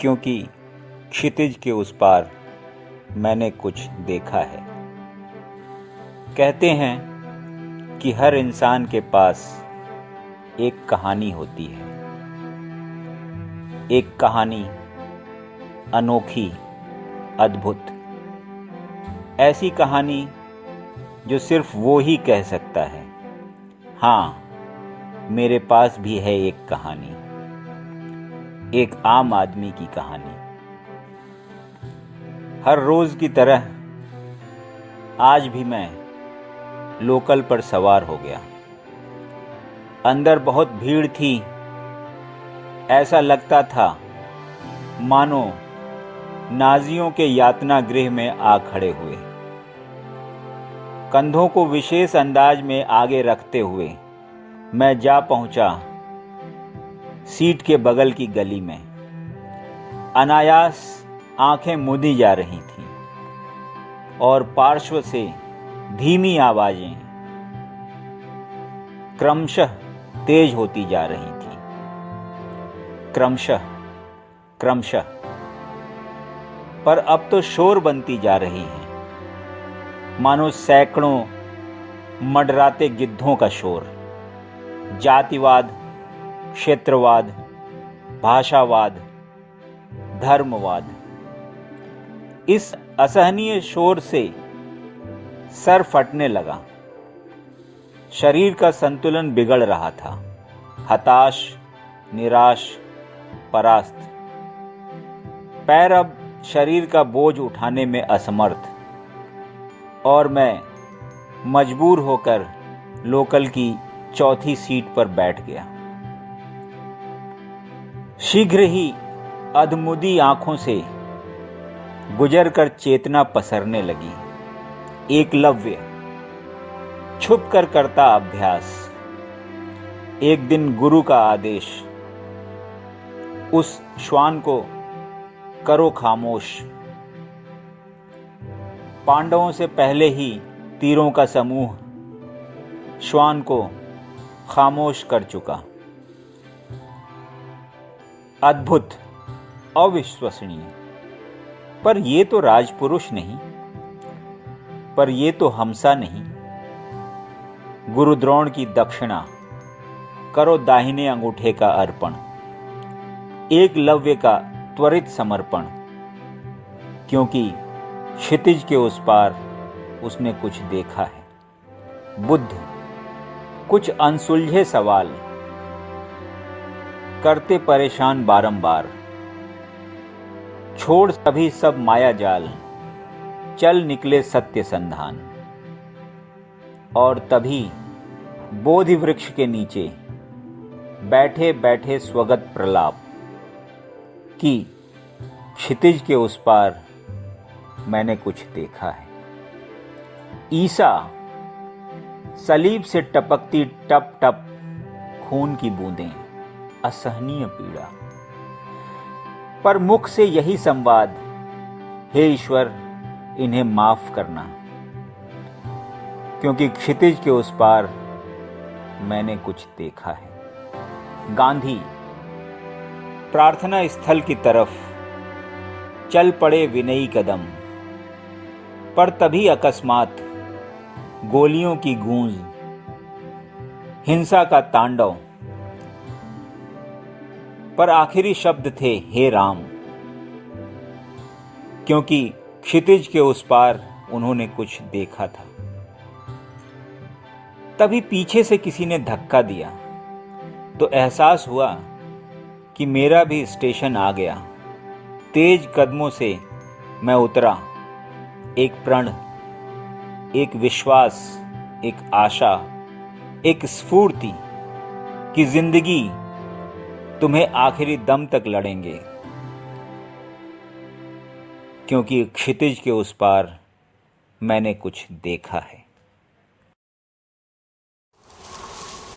क्योंकि क्षितिज के उस पार मैंने कुछ देखा है। कहते हैं कि हर इंसान के पास एक कहानी होती है, एक कहानी अनोखी, अद्भुत, ऐसी कहानी जो सिर्फ वो ही कह सकता है। हाँ, मेरे पास भी है एक कहानी, एक आम आदमी की कहानी। हर रोज की तरह आज भी मैं लोकल पर सवार हो गया। अंदर बहुत भीड़ थी। ऐसा लगता था मानो नाजियों के यातना गृह में आ खड़े हुए। कंधों को विशेष अंदाज में आगे रखते हुए मैं जा पहुंचा सीट के बगल की गली में। अनायास आंखें मूंदी जा रही थीं और पार्श्व से धीमी आवाजें क्रमशः तेज होती जा रही थीं। क्रमशः पर अब तो शोर बनती जा रही है, मानो सैकड़ों मंडराते गिद्धों का शोर। जातिवाद, क्षेत्रवाद, भाषावाद, धर्मवाद, इस असहनीय शोर से सर फटने लगा। शरीर का संतुलन बिगड़ रहा था। हताश, निराश, परास्त, पैर अब शरीर का बोझ उठाने में असमर्थ, और मैं मजबूर होकर लोकल की चौथी सीट पर बैठ गया। शीघ्र ही अधमुदी आंखों से गुजरकर चेतना पसरने लगी। एकलव्य छुप कर करता अभ्यास। एक दिन गुरु का आदेश, उस श्वान को करो खामोश। पांडवों से पहले ही तीरों का समूह श्वान को खामोश कर चुका। अद्भुत, अविश्वसनीय। पर ये तो राजपुरुष नहीं, पर ये तो हमसा नहीं। गुरुद्रोण की दक्षिणा, करो दाहिने अंगूठे का अर्पण। एकलव्य का त्वरित समर्पण, क्योंकि क्षितिज के उस पार उसने कुछ देखा है। बुद्ध कुछ अनसुलझे सवाल करते परेशान बारंबार। छोड़ सभी सब माया जाल, चल निकले सत्य संधान। और तभी बोधि वृक्ष के नीचे बैठे बैठे स्वगत प्रलाप कि क्षितिज के उस पार मैंने कुछ देखा है। ईसा, सलीब से टपकती टप टप खून की बूंदें, असहनीय पीड़ा। पर मुख से यही संवाद, हे ईश्वर इन्हें माफ करना, क्योंकि क्षितिज के उस पार मैंने कुछ देखा है। गांधी प्रार्थना स्थल की तरफ चल पड़े विनयी कदम, पर तभी अकस्मात गोलियों की गूंज, हिंसा का तांडव। पर आखिरी शब्द थे हे राम, क्योंकि क्षितिज के उस पार उन्होंने कुछ देखा था। तभी पीछे से किसी ने धक्का दिया तो एहसास हुआ कि मेरा भी स्टेशन आ गया। तेज कदमों से मैं उतरा। एक प्रण, एक विश्वास, एक आशा, एक स्फूर्ति कि जिंदगी तुम्हें आखिरी दम तक लड़ेंगे, क्योंकि क्षितिज के उस पार मैंने कुछ देखा है।